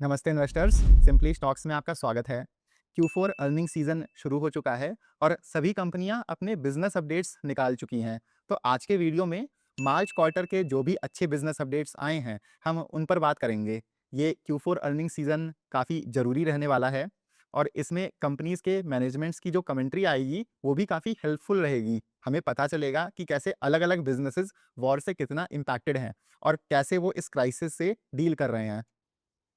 नमस्ते investors, simply stocks में आपका स्वागत है। Q4 अर्निंग सीजन शुरू हो चुका है और सभी कंपनियां अपने बिजनेस अपडेट्स निकाल चुकी हैं। तो आज के वीडियो में मार्च क्वार्टर के जो भी अच्छे बिजनेस अपडेट्स आए हैं, हम उन पर बात करेंगे। ये Q4 अर्निंग सीजन काफ़ी ज़रूरी रहने वाला है और इसमें कंपनीज के मैनेजमेंट्स की जो कमेंट्री आएगी, वो भी काफ़ी हेल्पफुल रहेगी। हमें पता चलेगा कि कैसे अलग-अलग बिजनेसेस वॉर से कितना इम्पैक्टेड हैं और कैसे वो इस क्राइसिस से डील कर रहे हैं।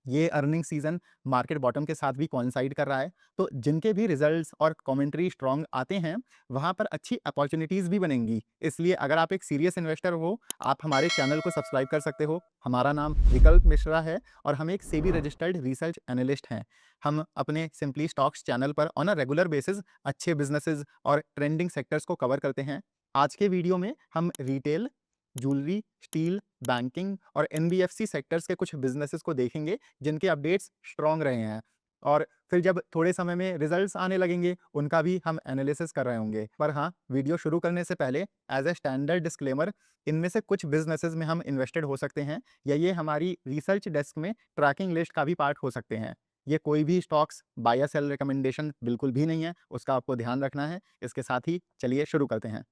ये अर्निंग सीजन मार्केट बॉटम के साथ भी कोइंसाइड कर रहा है, तो जिनके भी रिजल्ट्स और कमेंट्री स्ट्रांग आते हैं, वहां पर अच्छी अपॉर्चुनिटीज भी बनेंगी। इसलिए अगर आप एक सीरियस इन्वेस्टर हो, आप हमारे चैनल को सब्सक्राइब कर सकते हो। हमारा नाम विकल्प मिश्रा है और हम एक सेबी रजिस्टर्ड रिसर्च एनालिस्ट हैं। हम अपने सिंपली स्टॉक्स चैनल पर ऑन अ रेगुलर बेसिस अच्छे बिजनेसेस और ट्रेंडिंग सेक्टर्स को कवर करते हैं। आज के वीडियो में हम रिटेल, ज्वेलरी, स्टील, बैंकिंग और एनबीएफसी सेक्टर्स के कुछ बिजनेसेस को देखेंगे जिनके अपडेट्स स्ट्रॉन्ग रहे हैं। और फिर जब थोड़े समय में रिजल्ट्स आने लगेंगे, उनका भी हम एनालिसिस कर रहे होंगे। पर हाँ, वीडियो शुरू करने से पहले एज ए स्टैंडर्ड डिस्क्लेमर, इनमें से कुछ बिजनेसेस में हम इन्वेस्टेड हो सकते हैं या ये हमारी रिसर्च डेस्क में ट्रैकिंग लिस्ट का भी पार्ट हो सकते हैं। ये कोई भी स्टॉक्स बाय या सेल रिकमेंडेशन बिल्कुल भी नहीं है, उसका आपको ध्यान रखना है। इसके साथ ही चलिए शुरू करते हैं।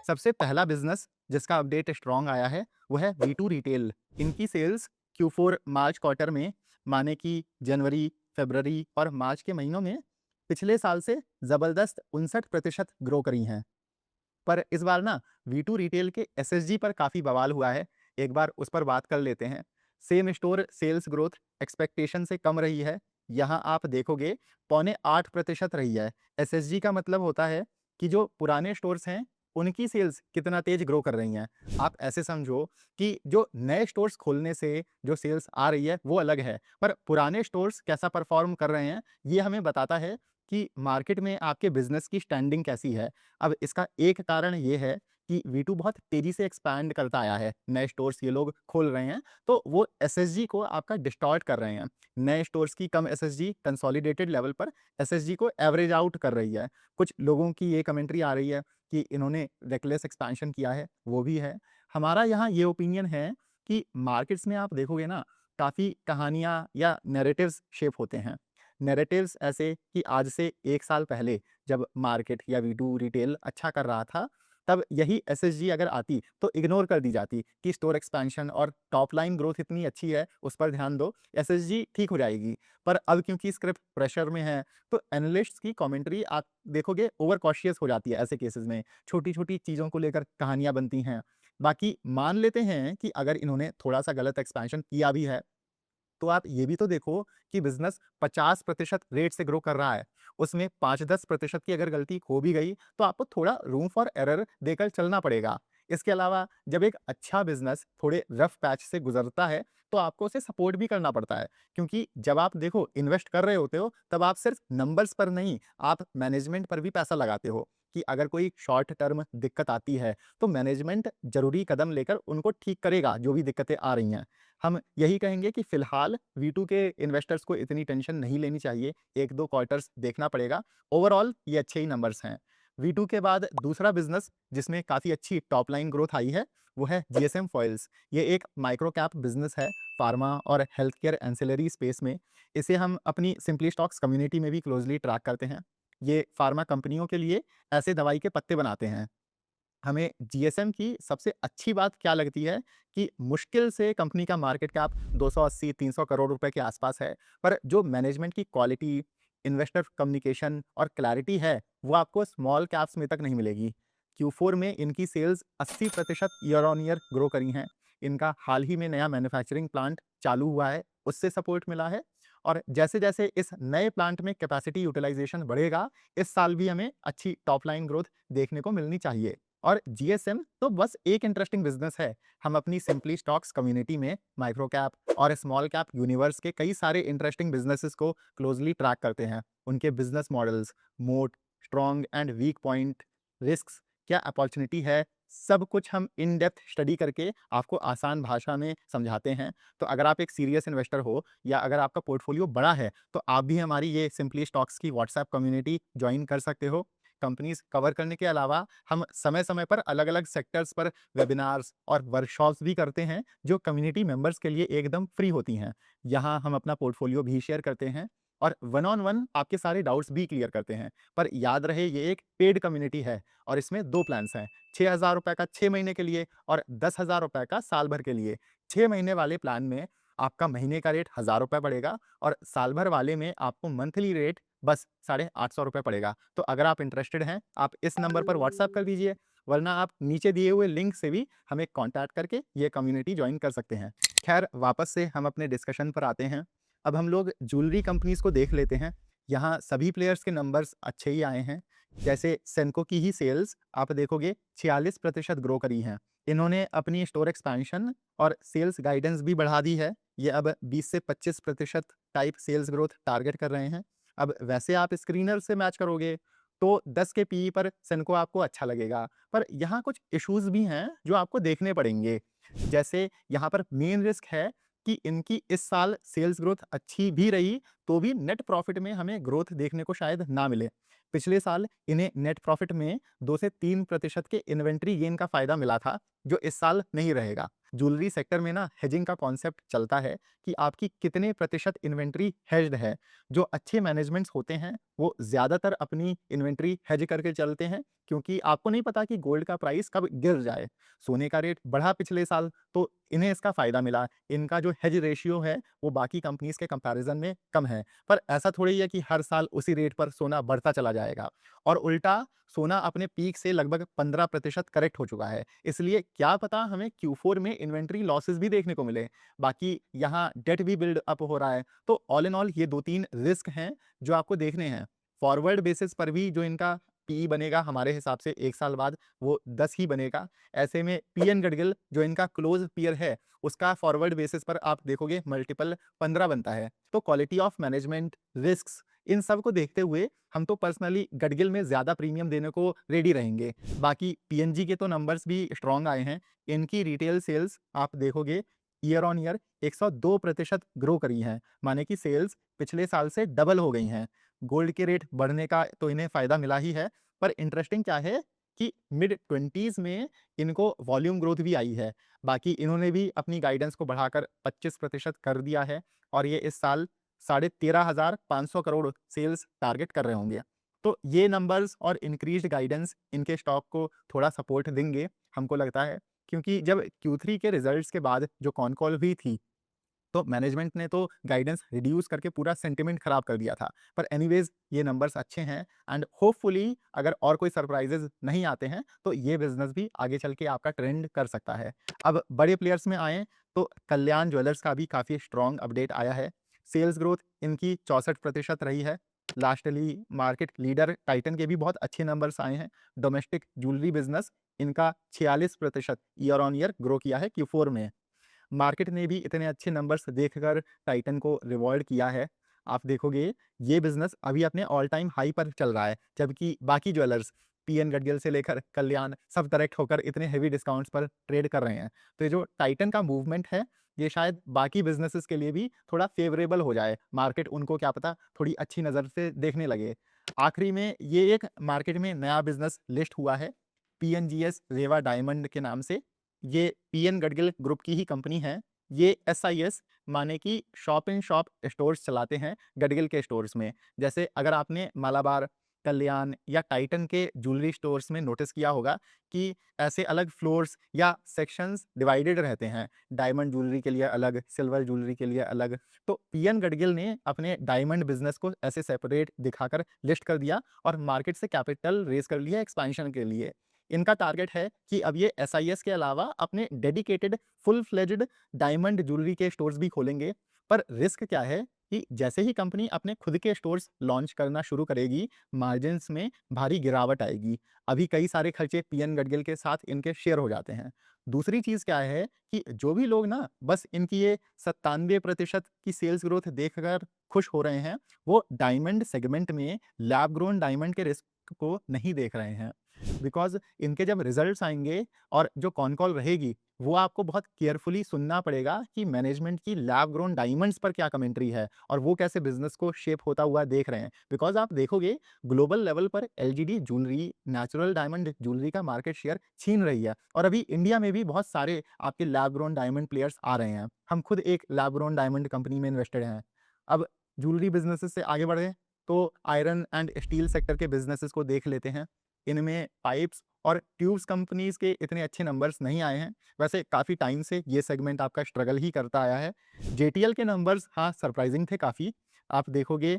सबसे पहला बिजनेस जिसका अपडेट स्ट्रॉन्ग आया है, वो है V2 रिटेल। इनकी सेल्स Q4 मार्च क्वार्टर में, माने कि जनवरी, फरवरी और मार्च के महीनों में पिछले साल से जबरदस्त 59% ग्रो करी हैं। पर इस बार ना V2 रिटेल के एसएसजी पर काफी बवाल हुआ है। एक बार उस पर बात कर लेते हैं। Same store sales growth expectation से कम रही है। यहाँ आप देखोगे 0.8% रही है। एसएसजी का मतलब होता है कि जो पुराने स्टोर्स हैं, उनकी सेल्स कितना तेज ग्रो कर रही हैं। आप ऐसे समझो कि जो नए स्टोर्स खोलने से जो सेल्स आ रही है, वो अलग है, पर पुराने स्टोर्स कैसा परफॉर्म कर रहे हैं, ये हमें बताता है कि मार्केट में आपके बिजनेस की स्टैंडिंग कैसी है। अब इसका एक कारण ये है कि V2 बहुत तेजी से एक्सपैंड करता आया है। नए स्टोर्स ये लोग खोल रहे हैं, तो वो एसएसजी को आपका डिस्टॉर्ट कर रहे हैं। नए स्टोर्स की कम एसएसजी कंसोलिडेटेड लेवल पर एसएसजी को एवरेज आउट कर रही है। कुछ लोगों की ये कमेंट्री आ रही है कि इन्होंने रेकलेस एक्सपेंशन किया है, वो भी है। हमारा यहाँ ये ओपिनियन है कि मार्केट्स में आप देखोगे ना, काफ़ी कहानियाँ या नैरेटिव्स शेप होते हैं। नैरेटिव्स ऐसे कि आज से 1 साल पहले जब मार्केट या V2 रिटेल अच्छा कर रहा था, तब यही एसएसजी अगर आती तो इग्नोर कर दी जाती कि स्टोर एक्सपेंशन और टॉप लाइन ग्रोथ इतनी अच्छी है, उस पर ध्यान दो, एसएसजी ठीक हो जाएगी। पर अब क्योंकि स्क्रिप्ट प्रेशर में है, तो एनालिस्ट्स की कमेंट्री आप देखोगे ओवर कॉशियस हो जाती है। ऐसे केसेस में छोटी-छोटी चीज़ों को लेकर कहानियाँ बनती हैं। बाकी मान लेते हैं कि अगर इन्होंने थोड़ा-सा गलत एक्सपेंशन किया भी है, तो आप ये भी तो देखो कि बिज़नेस 50% रेट से ग्रो कर रहा है। उसमें 5-10% की अगर गलती हो भी गई, तो आपको थोड़ा रूम फॉर एरर देकर चलना पड़ेगा। इसके अलावा जब एक अच्छा बिज़नेस थोड़े रफ पैच से गुज़रता है, तो आपको उसे सपोर्ट भी करना पड़ता है। क्योंकि जब आप देखो इन्वेस्ट कर रहे होते हो, तब आप सिर्फ नंबर्स पर नहीं, आप मैनेजमेंट पर भी पैसा लगाते हो कि अगर कोई शॉर्ट टर्म दिक्कत आती है, तो मैनेजमेंट ज़रूरी कदम लेकर उनको ठीक करेगा, जो भी दिक्कतें आ रही हैं। हम यही कहेंगे कि फिलहाल V2 के इन्वेस्टर्स को इतनी टेंशन नहीं लेनी चाहिए, 1-2 क्वार्टर्स देखना पड़ेगा। ओवरऑल ये अच्छे ही नंबर्स हैं। V2 के बाद दूसरा बिज़नेस जिसमें काफ़ी अच्छी टॉप लाइन ग्रोथ आई है, वो है जीएसएम फॉइल्स। ये एक माइक्रो कैप बिज़नेस है, फार्मा और हेल्थ केयर एंसिलरी स्पेस में। इसे हम अपनी सिंपली स्टॉक्स कम्युनिटी में भी क्लोज़ली ट्रैक करते हैं। ये फार्मा कंपनियों के लिए ऐसे दवाई के पत्ते बनाते हैं। हमें जीएसएम की सबसे अच्छी बात क्या लगती है कि मुश्किल से कंपनी का मार्केट कैप 280-300 करोड़ रुपए के आसपास है, पर जो मैनेजमेंट की क्वालिटी, इन्वेस्टर कम्युनिकेशन और क्लैरिटी है, वो आपको स्मॉल कैप्स में तक नहीं मिलेगी। Q4 में इनकी sales 80% year on year grow करी हैं। इनका हाल ही में नया मैन्युफैक्चरिंग प्लांट चालू हुआ है, उससे सपोर्ट मिला है। और जैसे-जैसे इस नए प्लांट में कैपेसिटी यूटिलाइजेशन बढ़ेगा, इस साल भी हमें अच्छी टॉप लाइन ग्रोथ देखने को मिलनी चाहिए। और जीएसएम तो बस एक इंटरेस्टिंग बिजनेस है। हम अपनी सिंपली स्टॉक्स कम्युनिटी में माइक्रो कैप और स्मॉल कैप यूनिवर्स के कई सारे इंटरेस्टिंग बिजनेसेस को क्लोजली ट्रैक करते हैं। उनके बिजनेस मॉडल्स, मोट, strong and weak point, risks, क्या अपॉर्चुनिटी है, सब कुछ हम इन डेप्थ स्टडी करके आपको आसान भाषा में समझाते हैं। तो अगर आप एक सीरियस इन्वेस्टर हो या अगर आपका पोर्टफोलियो बड़ा है, तो आप भी हमारी ये सिंपली स्टॉक्स की व्हाट्सएप कम्युनिटी ज्वाइन कर सकते हो। कंपनीज कवर करने के अलावा हम समय-समय पर अलग-अलग सेक्टर्स पर वेबिनार्स और वर्कशॉप्स भी करते हैं, जो कम्युनिटी मेंबर्स के लिए एकदम फ्री होती हैं। यहाँ हम अपना पोर्टफोलियो भी शेयर करते हैं और वन ऑन वन आपके सारे डाउट्स भी क्लियर करते हैं। पर याद रहे ये एक पेड कम्युनिटी है और इसमें 2 प्लान्स हैं, ₹6000 का 6 महीने के लिए और ₹10,000 का साल भर के लिए। 6 महीने वाले प्लान में आपका महीने का रेट ₹1000 पड़ेगा और साल भर वाले में आपको मंथली रेट बस ₹850 पड़ेगा। तो अगर आप इंटरेस्टेड हैं, आप इस नंबर पर व्हाट्सएप कर दीजिए, वरना आप नीचे दिए हुए लिंक से भी हमें कॉन्टैक्ट करके ये कम्युनिटी जॉइन कर सकते हैं। खैर वापस से हम अपने डिस्कशन पर आते हैं। अब हम लोग ज्वेलरी कंपनीज़ को देख लेते हैं। यहाँ सभी प्लेयर्स के नंबर्स अच्छे ही आए हैं। जैसे सेंको की ही सेल्स आप देखोगे 46% ग्रो करी हैं। इन्होंने अपनी स्टोर एक्सपेंशन और सेल्स गाइडेंस भी बढ़ा दी है। ये अब 20 से 25% टाइप सेल्स ग्रोथ टारगेट कर रहे हैं। अब वैसे आप स्क्रीनर से मैच करोगे तो 10 के पीई पर सेंको आपको अच्छा लगेगा, पर यहाँ कुछ इश्यूज़ भी हैं जो आपको देखने पड़ेंगे। जैसे यहाँ पर मेन रिस्क है कि इनकी इस साल सेल्स ग्रोथ अच्छी भी रही, तो भी नेट प्रॉफिट में हमें ग्रोथ देखने को शायद ना मिले। पिछले साल इन्हें नेट प्रॉफिट में 2 से 3% के इन्वेंट्री गेन का फ़ायदा मिला था, जो इस साल नहीं रहेगा। ज्वेलरी सेक्टर में ना हेजिंग का कॉन्सेप्ट चलता है कि आपकी कितने प्रतिशत इन्वेंट्री हेज्ड है। जो अच्छे मैनेजमेंट्स होते हैं, वो ज़्यादातर अपनी इन्वेंट्री हेज करके चलते हैं, क्योंकि आपको नहीं पता कि गोल्ड का प्राइस कब गिर जाए। सोने का रेट बढ़ा पिछले साल, तो इन्हें इसका फ़ायदा मिला। इनका जो हेज रेशियो है, वो बाकी कंपनीज़ के कंपैरिज़न में कम है। पर ऐसा थोड़ी है कि हर साल उसी रेट पर सोना बढ़ता चला जाएगा और उल्टा सोना अपने पीक से लगभग 15% करेक्ट हो चुका है। इसलिए क्या पता हमें Q4 में इन्वेंट्री लॉसेस भी देखने को मिले। बाकी यहाँ डेट भी बिल्ड अप हो रहा है। तो ऑल इन ऑल ये 2-3 रिस्क हैं जो आपको देखने हैं। फॉरवर्ड बेसिस पर भी जो इनका पीई बनेगा हमारे हिसाब से 1 साल बाद वो 10 ही बनेगा। ऐसे में पीएन गडगिल जो इनका क्लोज़ पीयर है, उसका फॉरवर्ड बेसिस पर आप देखोगे मल्टीपल 15 बनता है। तो क्वालिटी ऑफ मैनेजमेंट, रिस्क्स इन सब को देखते हुए हम तो पर्सनली गडगिल में ज़्यादा प्रीमियम देने को रेडी रहेंगे। बाकी पीएनजी के तो नंबर्स भी स्ट्रॉन्ग आए हैं। इनकी रिटेल सेल्स आप देखोगे ईयर ऑन ईयर 102% ग्रो करी हैं, माने कि सेल्स पिछले साल से डबल हो गई हैं। गोल्ड के रेट बढ़ने का तो इन्हें फ़ायदा मिला ही है, पर इंटरेस्टिंग क्या है कि मिड 20s में इनको वॉल्यूम ग्रोथ भी आई है। बाकी इन्होंने भी अपनी गाइडेंस को बढ़ाकर 25% कर दिया है और ये इस साल 13,500 करोड़ सेल्स टारगेट कर रहे होंगे। तो ये नंबर्स और इंक्रीज्ड गाइडेंस इनके स्टॉक को थोड़ा सपोर्ट देंगे, हमको लगता है। क्योंकि जब Q3 के रिजल्ट्स के बाद जो कॉन कॉल हुई थी, तो मैनेजमेंट ने तो गाइडेंस रिड्यूस करके पूरा सेंटिमेंट खराब कर दिया था। पर एनीवेज ये नंबर्स अच्छे हैं एंड होपफुली अगर और कोई सरप्राइजेस नहीं आते हैं, तो ये बिज़नेस भी आगे चल के आपका ट्रेंड कर सकता है। अब बड़े प्लेयर्स में आएँ तो कल्याण ज्वेलर्स का भी काफ़ी स्ट्रॉन्ग अपडेट आया है। सेल्स ग्रोथ इनकी 64% रही है। लास्टली मार्केट लीडर टाइटन के भी बहुत अच्छे नंबर्स आए हैं। डोमेस्टिक ज्वेलरी बिज़नेस इनका 46% ईयर ऑन ईयर ग्रो किया है Q4 में। मार्केट ने भी इतने अच्छे नंबर्स देखकर टाइटन को रिवॉर्ड किया है। आप देखोगे ये बिज़नेस अभी अपने ऑल टाइम हाई पर चल रहा है, जबकि बाकी ज्वेलर्स पीएन गडगिल से लेकर कल्याण सब डायरेक्ट होकर इतने हेवी डिस्काउंट्स पर ट्रेड कर रहे हैं। तो ये जो टाइटन का मूवमेंट है, ये शायद बाकी बिज़नेसेस के लिए भी थोड़ा फ़ेवरेबल हो जाए। मार्केट उनको क्या पता थोड़ी अच्छी नज़र से देखने लगे। आखिरी में ये एक मार्केट में नया बिज़नेस लिस्ट हुआ है, पीएनजीएस रेवा डायमंड के नाम से। ये पीएन गडगिल ग्रुप की ही कंपनी है। ये एसआईएस माने कि शॉप इन शॉप स्टोर्स चलाते हैं गडगिल के स्टोर्स में। जैसे अगर आपने मालाबार, कल्याण या टाइटन के ज्वेलरी स्टोर्स में नोटिस किया होगा कि ऐसे अलग फ्लोर्स या सेक्शंस डिवाइडेड रहते हैं। डायमंड ज्वेलरी के लिए अलग, सिल्वर ज्वेलरी के लिए अलग। तो पीएन गडगिल ने अपने डायमंड बिज़नेस को ऐसे सेपरेट दिखाकर लिस्ट कर दिया और मार्केट से कैपिटल रेज़ कर लिया एक्सपेंशन के लिए। इनका टारगेट है कि अब ये एसआईएस के अलावा अपने dedicated full fledged diamond jewellery के स्टोर्स भी खोलेंगे। पर रिस्क क्या है कि जैसे ही कंपनी अपने खुद के स्टोर्स लॉन्च करना शुरू करेगी, मार्जिन्स में भारी गिरावट आएगी। अभी कई सारे खर्चे पीएन गडगिल के साथ इनके शेयर हो जाते हैं। दूसरी चीज़ क्या है कि जो भी लोग ना बस इनकी ये 97% की सेल्स ग्रोथ देखकर खुश हो रहे हैं, वो डायमंड सेगमेंट में लैब ग्रोन डायमंड के रिस्क को नहीं देख रहे हैं। बिकॉज़ इनके जब रिज़ल्ट्स आएँगे और जो कॉन कॉल रहेगी, वो आपको बहुत केयरफुली सुनना पड़ेगा कि मैनेजमेंट की लैब ग्रोन डायमंड्स पर क्या कमेंट्री है और वो कैसे बिज़नेस को शेप होता हुआ देख रहे हैं। बिकॉज़ आप देखोगे ग्लोबल लेवल पर LGD jewellery, natural diamond jewellery का मार्केट शेयर छीन रही है और अभी इंडिया में भी बहुत सारे आपके लैब ग्रोन डायमंड प्लेयर्स आ रहे हैं। हम खुद एक लैब ग्रोन डायमंड कंपनी में इन्वेस्टेड हैं। अब ज्वेलरी बिज़नेसेस से आगे बढ़ें तो आयरन एंड स्टील सेक्टर के बिज़नेसेस को देख लेते हैं। इनमें पाइप्स और ट्यूब्स कंपनीज़ के इतने अच्छे नंबर्स नहीं आए हैं। वैसे काफ़ी टाइम से ये सेगमेंट आपका स्ट्रगल ही करता आया है। जेटीएल के नंबर्स हाँ, सरप्राइज़िंग थे काफ़ी। आप देखोगे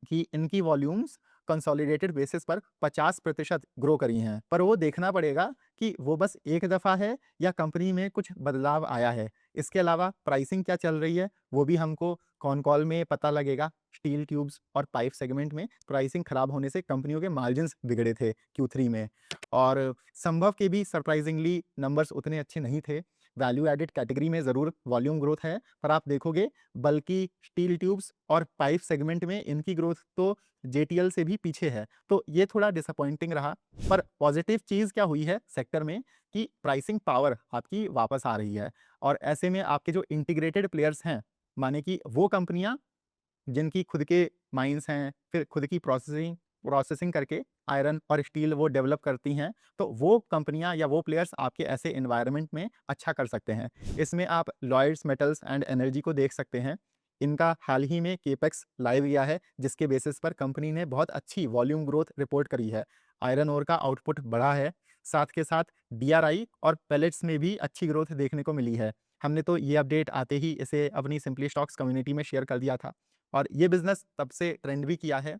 कि इनकी वॉल्यूम्स कंसोलिडेटेड बेसिस पर 50% ग्रो करी हैं। पर वो देखना पड़ेगा कि वो बस एक दफ़ा है या कंपनी में कुछ बदलाव आया है। इसके अलावा प्राइसिंग क्या चल रही है, वो भी हमको कॉन कॉल में पता लगेगा। स्टील ट्यूब्स और पाइप सेगमेंट में प्राइसिंग खराब होने से कंपनियों के मार्जिन्स बिगड़े थे Q3 में और संभव के भी सरप्राइजिंगली नंबर्स उतने अच्छे नहीं थे। वैल्यू एडेड कैटेगरी में ज़रूर वॉल्यूम ग्रोथ है, पर आप देखोगे बल्कि स्टील ट्यूब्स और पाइप सेगमेंट में इनकी ग्रोथ तो जेटीएल से भी पीछे है। तो ये थोड़ा डिसअपॉइंटिंग रहा। पर पॉजिटिव चीज़ क्या हुई है सेक्टर में कि प्राइसिंग पावर आपकी वापस आ रही है और ऐसे में आपके जो इंटीग्रेटेड प्लेयर्स हैं, माने कि वो कंपनियाँ जिनकी खुद के माइंस हैं, फिर खुद की प्रोसेसिंग प्रोसेसिंग करके आयरन और स्टील वो डेवलप करती हैं, तो वो कंपनियाँ या वो प्लेयर्स आपके ऐसे एनवायरनमेंट में अच्छा कर सकते हैं। इसमें आप लॉयड्स मेटल्स एंड एनर्जी को देख सकते हैं। इनका हाल ही में केपेक्स लाइव गया है, जिसके बेसिस पर कंपनी ने बहुत अच्छी वॉल्यूम ग्रोथ रिपोर्ट करी है। आयरन ओर का आउटपुट बढ़ा है, साथ के साथ डीआरआई और पेलेट्स में भी अच्छी ग्रोथ देखने को मिली है। हमने तो ये अपडेट आते ही इसे अपनी सिंपली स्टॉक्स कम्युनिटी में शेयर कर दिया था और ये बिज़नेस तब से ट्रेंड भी किया है।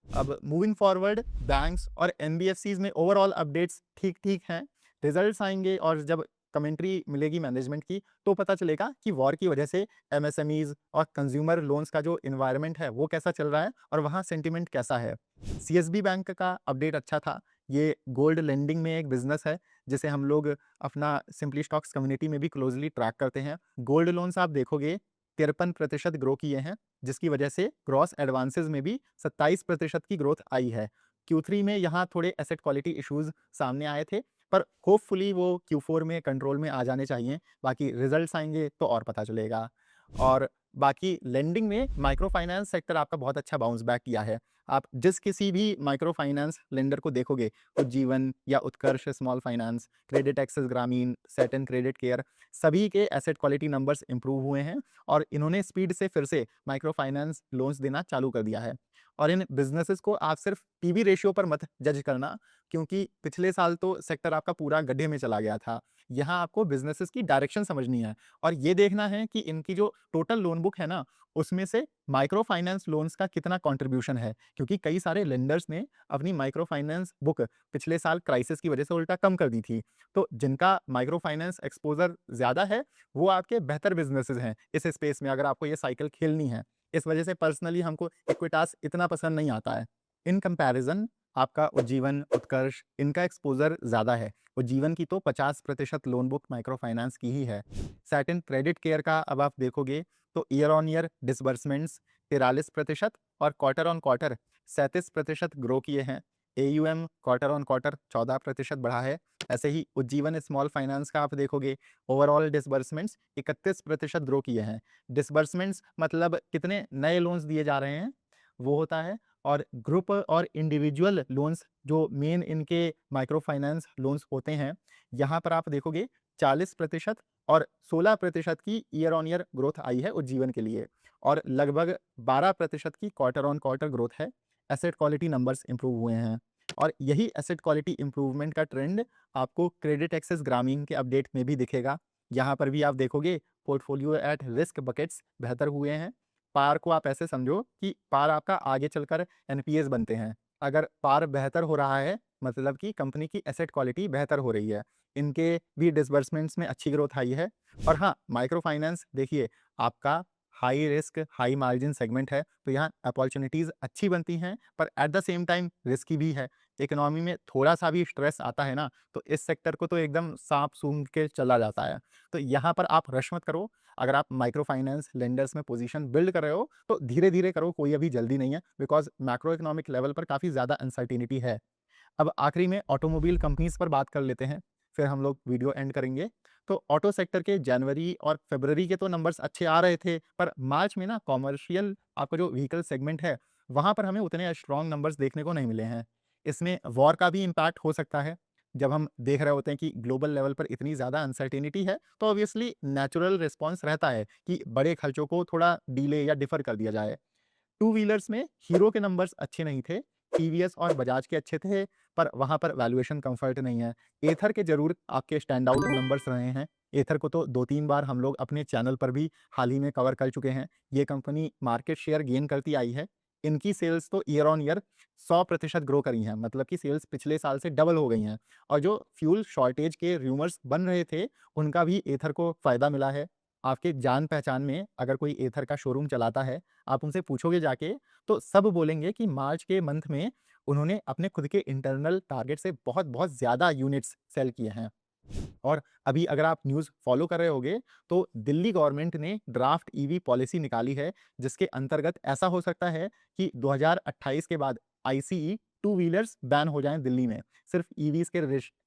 अब मूविंग फॉरवर्ड बैंक्स और एनबीएफसीज़ में ओवरऑल अपडेट्स ठीक-ठीक हैं। रिजल्ट्स आएँगे और जब कमेंट्री मिलेगी मैनेजमेंट की, तो पता चलेगा कि वॉर की वजह से एमएसएमईज़ और कंज्यूमर लोन्स का जो एनवायरनमेंट है, वो कैसा चल रहा है और वहाँ सेंटिमेंट कैसा है। सीएसबी बैंक का अपडेट अच्छा था। ये गोल्ड लेंडिंग में एक बिज़नेस है, जिसे हम लोग अपना सिंपली स्टॉक्स कम्युनिटी में भी क्लोज़ली ट्रैक करते हैं। गोल्ड लोन्स आप देखोगे 53% ग्रो किए हैं, जिसकी वजह से ग्रॉस एडवांसेस में भी 27% की ग्रोथ आई है। Q3 में यहाँ थोड़े एसेट क्वालिटी इश्यूज़ सामने आए थे, पर होपफुली वो Q4 में कंट्रोल में आ जाने चाहिए। बाकी रिजल्ट्स आएँगे तो और पता चलेगा। और बाकी लेंडिंग में माइक्रो फाइनेंस सेक्टर आपका बहुत अच्छा बाउंस बैक किया है। आप जिस किसी भी माइक्रो फाइनेंस लेंडर को देखोगे, उज्जीवन या उत्कर्ष स्मॉल फाइनेंस, क्रेडिट एक्सेस ग्रामीण, सैटिन क्रेडिट केयर, सभी के एसेट क्वालिटी नंबर्स इंप्रूव हुए हैं और इन्होंने स्पीड से फिर से माइक्रो फाइनेंस लोन्स देना चालू कर दिया है। और इन बिज़नेसेस को आप सिर्फ पीबी रेशियो पर मत जज करना, क्योंकि पिछले साल तो सेक्टर आपका पूरा गड्ढे में चला गया था। यहाँ आपको बिज़नेसेस की डायरेक्शन समझनी है और ये देखना है कि इनकी जो टोटल लोन बुक है ना, उसमें से माइक्रो फाइनेंस लोन्स का कितना कंट्रीब्यूशन है। क्योंकि कई सारे लेंडर्स ने अपनी माइक्रो फाइनेंस बुक पिछले साल क्राइसिस की वजह से उल्टा कम कर दी थी। तो जिनका माइक्रो फाइनेंस एक्सपोज़र ज़्यादा है, वो आपके बेहतर बिज़नेसेस हैं इस स्पेस में, अगर आपको ये साइकिल खेलनी है। इस वजह से पर्सनली हमको इक्विटास इतना पसंद नहीं आता है। इन कंपैरिज़न आपका उज्जीवन, उत्कर्ष, इनका एक्सपोज़र ज़्यादा है। उज्जीवन की तो 50% लोन बुक माइक्रो फाइनेंस की ही है। सैटिन क्रेडिट केयर का अब आप देखोगे तो ईयर ऑन ईयर डिसबर्समेंट्स 43% और क्वार्टर ऑन क्वार्टर 37% ग्रो किए हैं। एयूएम क्वार्टर ऑन क्वार्टर 14% बढ़ा है। ऐसे ही उज्जीवन स्मॉल फाइनेंस का आप देखोगे, ओवरऑल डिसबर्समेंट्स 31% ग्रो किए हैं। डिसबर्समेंट्स मतलब कितने नए लोन्स दिए जा रहे हैं, वो होता है। और ग्रुप और इंडिविजुअल लोन्स जो मेन इनके माइक्रो फाइनेंस लोन्स होते हैं, यहाँ पर आप देखोगे 40% और 16% की ईयर ऑन ईयर ग्रोथ आई है उज्जीवन के लिए और लगभग 12% की क्वार्टर ऑन क्वार्टर ग्रोथ है। एसेट क्वालिटी नंबर्स इंप्रूव हुए हैं और यही एसेट क्वालिटी इंप्रूवमेंट का ट्रेंड आपको क्रेडिट एक्सेस ग्रामीण के अपडेट में भी दिखेगा। यहाँ पर भी आप देखोगे पोर्टफोलियो एट रिस्क बकेट्स बेहतर हुए हैं। पार को आप ऐसे समझो कि पार आपका आगे चलकर एनपीएस बनते हैं। अगर पार बेहतर हो रहा है, मतलब कि कंपनी की एसेट क्वालिटी बेहतर हो रही है। इनके भी डिसबर्समेंट्स में अच्छी ग्रोथ आई है। और हाँ, माइक्रो फाइनेंस देखिए, आपका high risk high margin segment है, तो यहाँ अपॉर्चुनिटीज़ अच्छी बनती हैं, पर at the same time risky भी है। इकोनॉमी में थोड़ा सा भी स्ट्रेस आता है ना, तो इस सेक्टर को तो एकदम साँप सूंघ के चला जाता है। तो यहाँ पर आप रश मत करो। अगर आप माइक्रो फाइनेंस लेंडर्स में पोजीशन बिल्ड कर रहे हो, तो धीरे-धीरे करो, कोई अभी जल्दी नहीं है, बिकॉज़ मैक्रो इकोनॉमिक लेवल पर काफ़ी ज़्यादा अनसर्टेनिटी है। अब आखिरी में ऑटोमोबाइल कंपनीज पर बात कर लेते हैं, फिर हम लोग वीडियो एंड करेंगे। तो ऑटो सेक्टर के जनवरी और फरवरी के तो नंबर्स अच्छे आ रहे थे, पर मार्च में ना कॉमर्शियल आपका जो व्हीकल सेगमेंट है, वहाँ पर हमें उतने स्ट्रॉन्ग नंबर्स देखने को नहीं मिले हैं। इसमें वॉर का भी इम्पैक्ट हो सकता है। जब हम देख रहे होते हैं कि ग्लोबल लेवल पर इतनी ज़्यादा अनसर्टेनिटी है, तो ऑब्वियसली नेचुरल रिस्पॉन्स रहता है कि बड़े खर्चों को थोड़ा डिले या डिफर कर दिया जाए। टू व्हीलर्स में हीरो के नंबर्स अच्छे नहीं थे, टीवीएस और बजाज के अच्छे थे, पर वहाँ पर वैल्यूएशन कंफर्ट नहीं है। एथर के ज़रूर आपके स्टैंड आउट नंबर्स रहे हैं। एथर को तो 2-3 बार हम लोग अपने चैनल पर भी हाल ही में कवर कर चुके हैं। ये कंपनी मार्केट शेयर गेन करती आई है। इनकी सेल्स तो ईयर ऑन ईयर 100% ग्रो करी हैं, मतलब कि सेल्स पिछले साल से डबल हो गई हैं। और जो फ्यूल शॉर्टेज के रूमर्स बन रहे थे, उनका भी एथर को फ़ायदा मिला है। आपके जान-पहचान में अगर कोई एथर का शोरूम चलाता है, आप उनसे पूछोगे जाके, तो सब बोलेंगे कि मार्च के मंथ में उन्होंने अपने खुद के इंटरनल टारगेट से बहुत-बहुत ज़्यादा यूनिट्स सेल किए हैं। और अभी अगर आप न्यूज़ फॉलो कर रहे होंगे, तो दिल्ली गवर्नमेंट ने ड्राफ्ट ईवी पॉलिसी निकाली है, जिसके अंतर्गत ऐसा हो सकता है कि 2028 के बाद आईसीई टू व्हीलर्स बैन हो जाएँ दिल्ली में। सिर्फ ईवीज़ के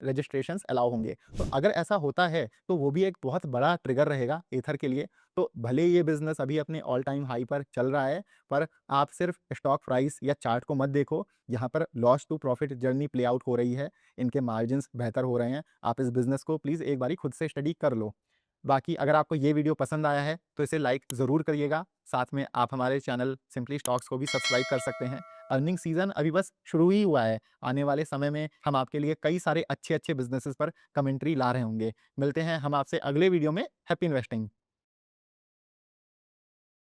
रजिस्ट्रेशंस अलाउ होंगे। तो अगर ऐसा होता है, तो वो भी एक बहुत बड़ा ट्रिगर रहेगा एथर के लिए। तो भले ही ये बिज़नेस अभी अपने ऑल टाइम हाई पर चल रहा है, पर आप सिर्फ स्टॉक प्राइस या चार्ट को मत देखो। यहाँ पर loss to profit journey play out हो रही है। इनके मार्जिन्स बेहतर हो रहे हैं। आप इस बिज़नेस को प्लीज़ एक बारी खुद से स्टडी कर लो। बाकी अगर आपको ये वीडियो पसंद आया है, तो इसे लाइक ज़रूर करिएगा। साथ में आप हमारे चैनल सिंपली स्टॉक्स को भी सब्सक्राइब कर सकते हैं। अर्निंग सीज़न अभी बस शुरू ही हुआ है। आने वाले समय में हम आपके लिए कई सारे अच्छे-अच्छे बिज़नेसेस पर कमेंट्री ला रहे होंगे। मिलते हैं हम आपसे अगले वीडियो में। Happy investing.